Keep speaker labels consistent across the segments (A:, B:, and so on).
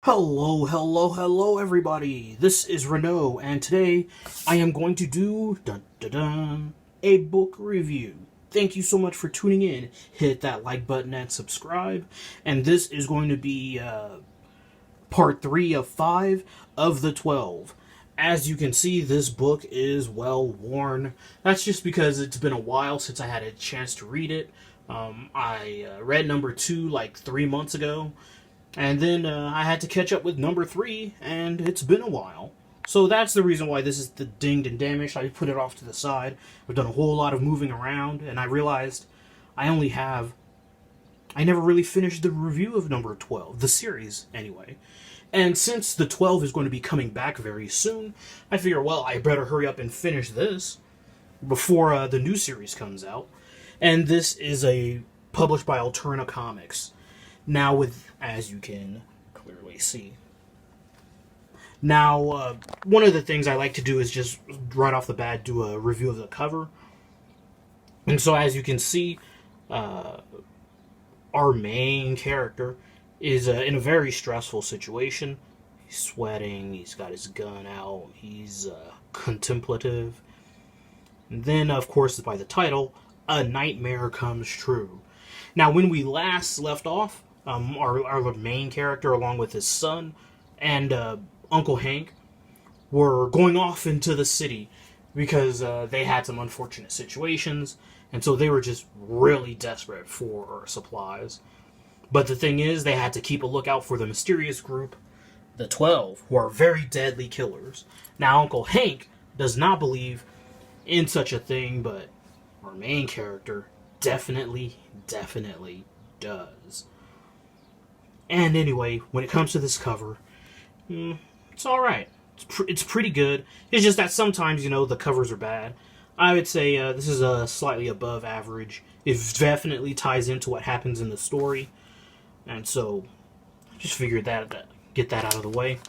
A: Hello, everybody. This is Renault, and today I am going to do a book review. Thank you so much for tuning in. Hit that like button and subscribe. And this is going to be part 3 of 5 of the 12. As you can see, this book is well worn. That's just because it's been a while since I had a chance to read it. I read number 2 like 3 months ago. And then I had to catch up with number 3, and it's been a while. So that's the reason why this is the dinged and damaged. I put it off to the side. I've done a whole lot of moving around, and I realized I never really finished the review of number 12, the series, anyway. And since the 12 is going to be coming back very soon, I figure, well, I better hurry up and finish this before the new series comes out. And this is published by Alterna Comics. Now, as you can clearly see. Now, one of the things I like to do is just right off the bat do a review of the cover. And so, as you can see, our main character is in a very stressful situation. He's sweating, he's got his gun out, he's contemplative. And then, of course, by the title, A Nightmare Comes True. Now, when we last left off, our main character, along with his son and Uncle Hank, were going off into the city because they had some unfortunate situations, and so they were just really desperate for supplies. But the thing is, they had to keep a lookout for the mysterious group, the 12, who are very deadly killers. Now, Uncle Hank does not believe in such a thing, but our main character definitely does. And anyway, when it comes to this cover, it's alright. It's pretty good. It's just that sometimes, the covers are bad. I would say this is slightly above average. It definitely ties into what happens in the story. And so, I just figured get that out of the way.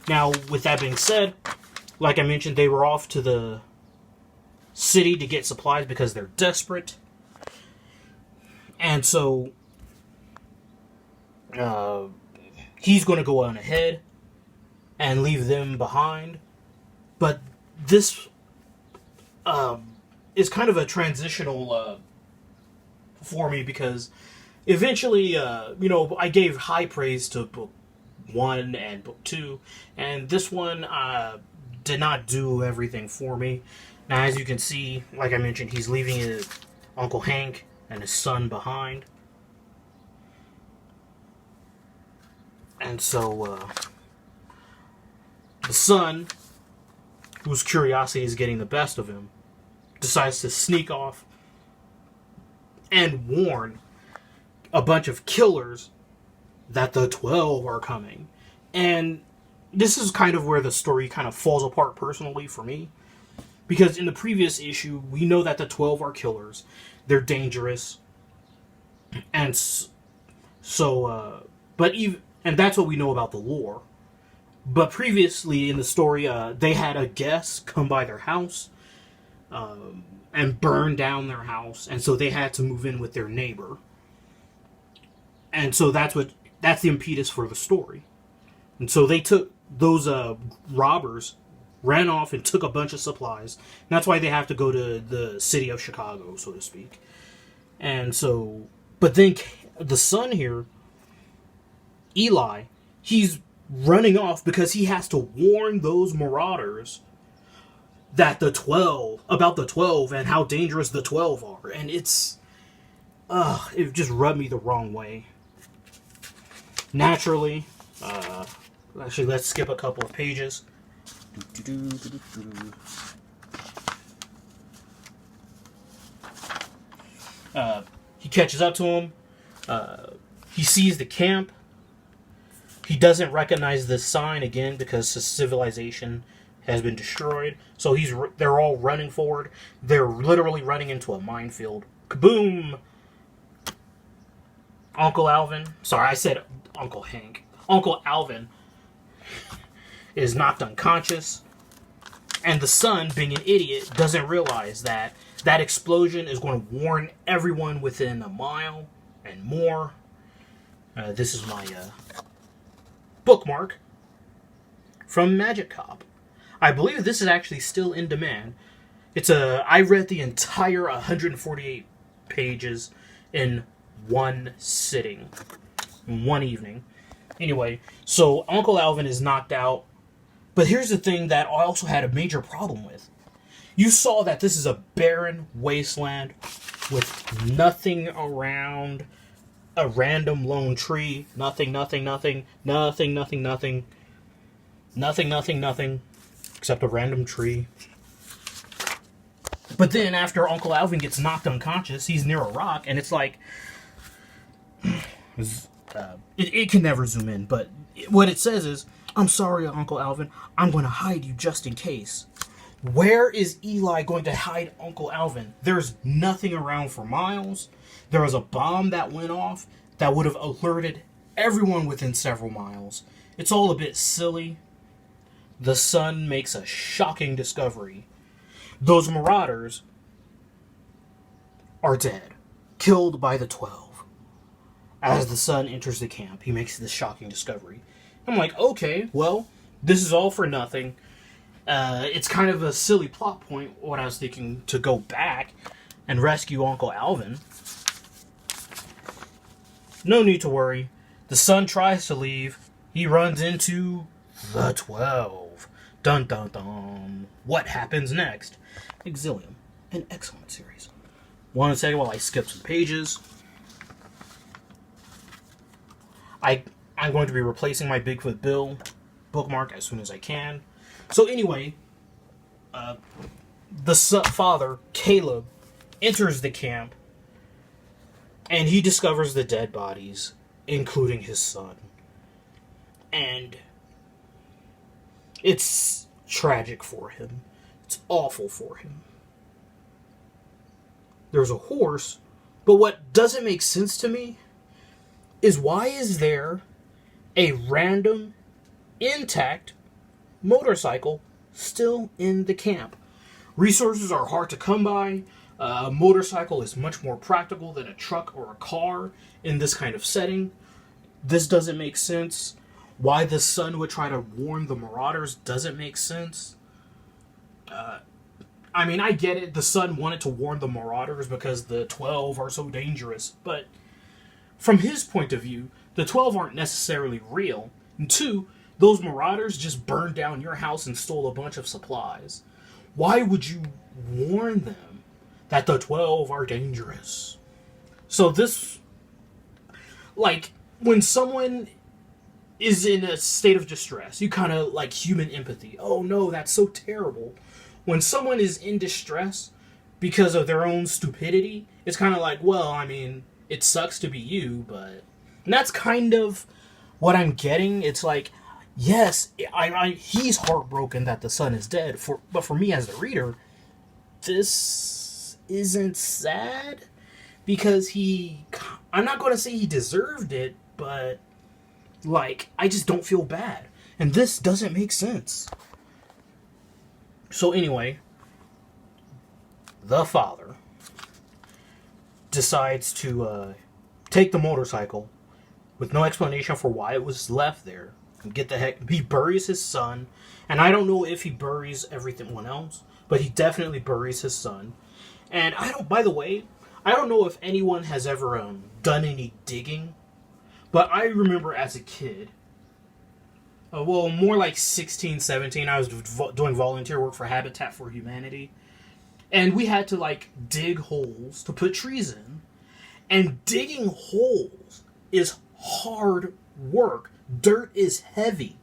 A: Now, with that being said, like I mentioned, they were off to the city to get supplies because they're desperate. And so he's going to go on ahead and leave them behind. But this is kind of a transitional for me because eventually, I gave high praise to book 1 and book 2, and this one did not do everything for me. Now, as you can see, like I mentioned, he's leaving his Uncle Hank and his son behind. And so, the son, whose curiosity is getting the best of him, decides to sneak off and warn a bunch of killers that the 12 are coming. And this is kind of where the story kind of falls apart personally for me. Because in the previous issue, we know that the 12 are killers. They're dangerous. And so, and that's what we know about the lore. But previously in the story, they had a guest come by their house and burn down their house, and so they had to move in with their neighbor. And so that's the impetus for the story. And so they took those robbers, ran off and took a bunch of supplies. And that's why they have to go to the city of Chicago, so to speak. And so, but then the son here, Eli, he's running off because he has to warn those marauders about the 12 and how dangerous the 12 are. And it just rubbed me the wrong way. Naturally, actually, let's skip a couple of pages. He catches up to him. He sees the camp. He doesn't recognize this sign again because his civilization has been destroyed. So they're all running forward. They're literally running into a minefield. Kaboom! Uncle Alvin. Sorry, I said Uncle Hank. Uncle Alvin is knocked unconscious. And the son, being an idiot, doesn't realize that explosion is going to warn everyone within a mile and more. This is my bookmark from Magic Cop. I believe this is actually still in demand. I read the entire 148 pages in one sitting, in one evening. Anyway, so Uncle Alvin is knocked out. But here's the thing that I also had a major problem with. You saw that this is a barren wasteland with nothing around, a random lone tree, nothing, except a random tree. But then after Uncle Alvin gets knocked unconscious, he's near a rock, and it's like, it can never zoom in, but what it says is, I'm sorry, Uncle Alvin, I'm going to hide you just in case. Where is Eli going to hide Uncle Alvin? There's nothing around for miles. There was a bomb that went off that would have alerted everyone within several miles. It's all a bit silly. The son makes a shocking discovery. Those marauders are dead, killed by the 12. As the son enters the camp, he makes this shocking discovery. I'm like, okay, well, this is all for nothing. It's kind of a silly plot point, what I was thinking, to go back and rescue Uncle Alvin. No need to worry. The son tries to leave. He runs into the 12. Dun dun dun. What happens next? XII, an excellent series. One second while I skip some pages. I'm going to be replacing my Bigfoot Bill bookmark as soon as I can. So anyway, the father, Caleb, enters the camp, and he discovers the dead bodies, including his son. And it's tragic for him. It's awful for him. There's a horse, but what doesn't make sense to me is why is there a random, intact motorcycle still in the camp? Resources are hard to come by. A motorcycle is much more practical than a truck or a car in this kind of setting. This doesn't make sense. Why the son would try to warn the marauders doesn't make sense. I mean, I get it. The son wanted to warn the marauders because the 12 are so dangerous. But from his point of view, the 12 aren't necessarily real. And two, those marauders just burned down your house and stole a bunch of supplies. Why would you warn them that the 12 are dangerous? So this, like, when someone is in a state of distress, you kind of like human empathy. Oh no, that's so terrible. When someone is in distress because of their own stupidity, it's kind of like, well, I mean, it sucks to be you, but... And that's kind of what I'm getting. It's like, yes, he's heartbroken that the son is dead, but for me as the reader, this isn't sad, because I'm not going to say he deserved it, but, like, I just don't feel bad. And this doesn't make sense. So anyway, the father decides to take the motorcycle with no explanation for why it was left there. And get the heck... He buries his son, and I don't know if he buries everyone else, but he definitely buries his son. And by the way, I don't know if anyone has ever done any digging, but I remember as a kid, well, more like 16, 17, I was doing volunteer work for Habitat for Humanity. And we had to, like, dig holes to put trees in. And digging holes is hard work. Dirt is heavy.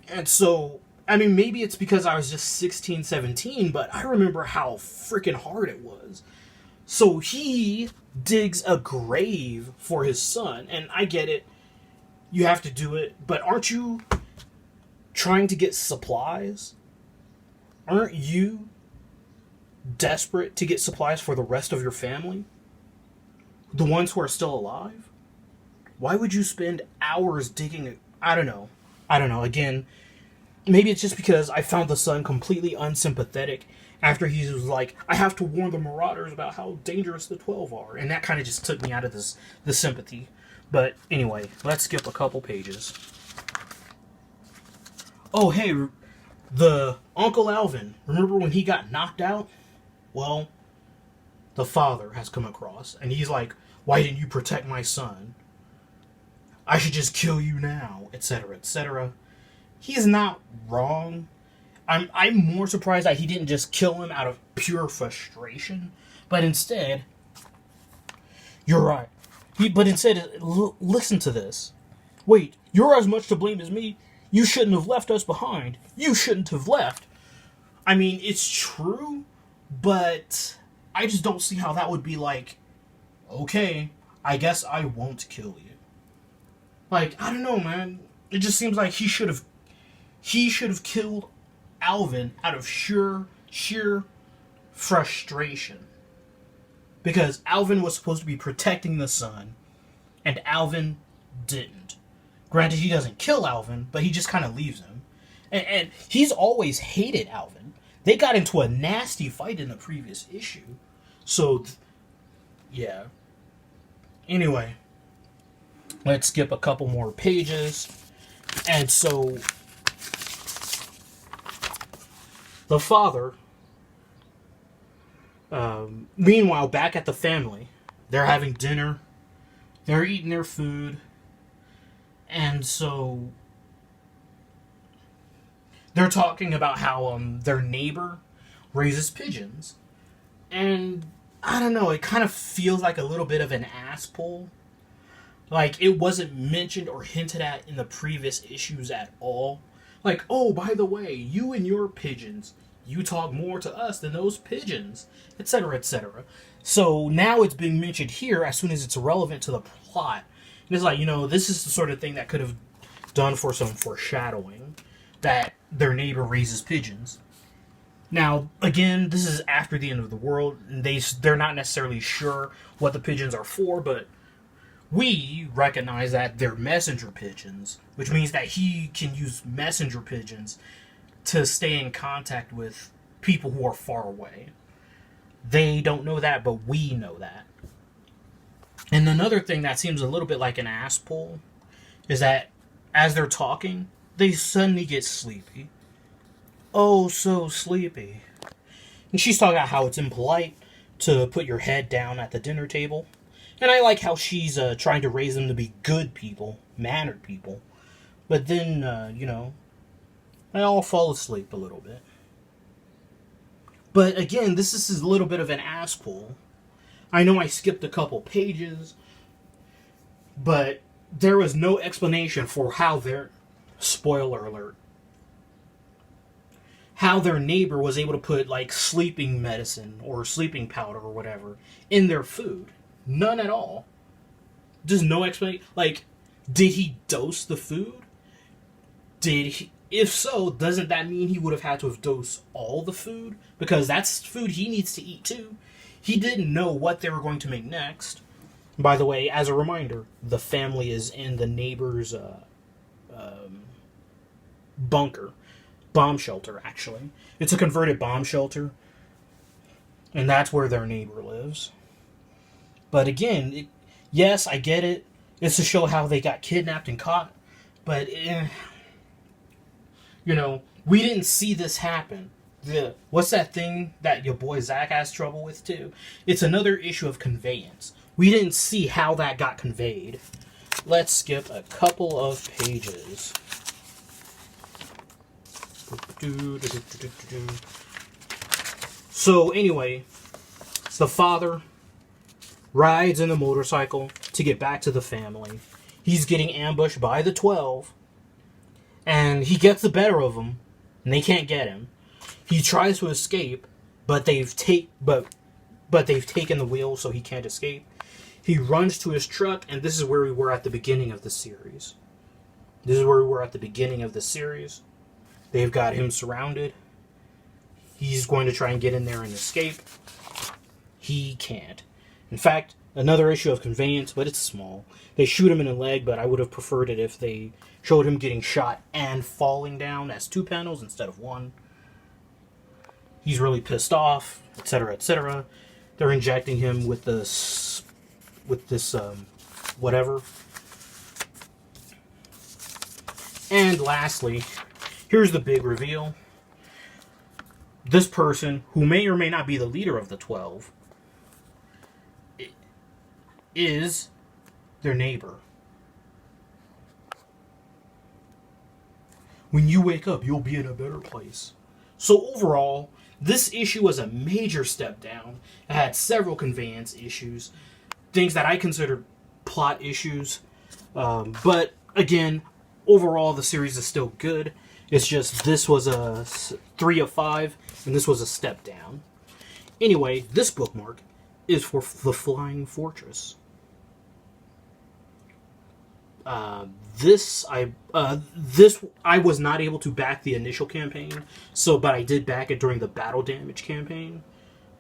A: And so, I mean, maybe it's because I was just 16, 17, but I remember how freaking hard it was. So he digs a grave for his son, and I get it. You have to do it, but aren't you trying to get supplies? Aren't you desperate to get supplies for the rest of your family? The ones who are still alive? Why would you spend hours digging? I don't know. Again, maybe it's just because I found the son completely unsympathetic after he was like, I have to warn the marauders about how dangerous the 12 are. And that kind of just took me out of the sympathy. But anyway, let's skip a couple pages. Oh, hey, the Uncle Alvin. Remember when he got knocked out? Well, the father has come across, and he's like, why didn't you protect my son? I should just kill you now, etc., etc. He's not wrong. I'm more surprised that he didn't just kill him out of pure frustration, but instead, you're right. But instead, listen to this. Wait, you're as much to blame as me. You shouldn't have left us behind. You shouldn't have left. I mean, it's true, but I just don't see how that would be like, okay, I guess I won't kill you. Like, I don't know, man. It just seems like he should have killed Alvin out of sheer frustration. Because Alvin was supposed to be protecting the son, and Alvin didn't. Granted, he doesn't kill Alvin, but he just kind of leaves him. And he's always hated Alvin. They got into a nasty fight in the previous issue. So, yeah. Anyway, let's skip a couple more pages. And so, the father, meanwhile, back at the family, they're having dinner, they're eating their food, and so they're talking about how their neighbor raises pigeons. And I don't know, it kind of feels like a little bit of an ass pull. Like, it wasn't mentioned or hinted at in the previous issues at all. Like, oh, by the way, you and your pigeons, you talk more to us than those pigeons, etc., etc. So now it's being mentioned here as soon as it's relevant to the plot. And it's like, this is the sort of thing that could have done for some foreshadowing, that their neighbor raises pigeons. Now, again, this is after the end of the world, and they're not necessarily sure what the pigeons are for, but we recognize that they're messenger pigeons, which means that he can use messenger pigeons to stay in contact with people who are far away. They don't know that, but we know that. And another thing that seems a little bit like an ass pull is that as they're talking, they suddenly get sleepy. Oh, so sleepy. And she's talking about how it's impolite to put your head down at the dinner table. And I like how she's trying to raise them to be good people, mannered people. But then, they all fall asleep a little bit. But again, this is a little bit of an ass pull. I know I skipped a couple pages, but there was no explanation for how spoiler alert, how their neighbor was able to put, like, sleeping medicine or sleeping powder or whatever in their food. None at all. Just no explanation. Like, did he dose the food? If so, doesn't that mean he would have had to have dosed all the food? Because that's food he needs to eat too. He didn't know what they were going to make next. By the way, as a reminder, the family is in the neighbor's bunker. Bomb shelter, actually. It's a converted bomb shelter. And that's where their neighbor lives. But again, yes, I get it. It's to show how they got kidnapped and caught. But, we didn't see this happen. What's that thing that your boy Zach has trouble with, too? It's another issue of conveyance. We didn't see how that got conveyed. Let's skip a couple of pages. So, anyway, the father rides in a motorcycle to get back to the family. He's getting ambushed by the 12, and he gets the better of them, and they can't get him. He tries to escape, but they've taken the wheel, so he can't escape. He runs to his truck, and this is where we were at the beginning of the series. They've got him surrounded. He's going to try and get in there and escape. He can't. In fact, another issue of conveyance, but it's small. They shoot him in the leg, but I would have preferred it if they showed him getting shot and falling down as 2 panels instead of 1. He's really pissed off, etc., etc. They're injecting him with this whatever. And lastly, here's the big reveal. This person, who may or may not be the leader of the 12, is their neighbor. When you wake up, you'll be in a better place. So overall, this issue was a major step down. It had several conveyance issues, things that I considered plot issues. But again, overall, the series is still good. It's just this was a 3 of 5, and this was a step down. Anyway, this bookmark is for The Flying Fortress. This I was not able to back the initial campaign, but I did back it during the Battle Damage campaign,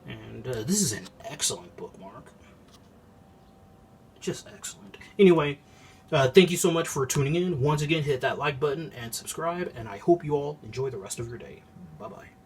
A: and this is an excellent bookmark, just excellent. Anyway, thank you so much for tuning in. Once again, hit that like button and subscribe, and I hope you all enjoy the rest of your day. Bye bye.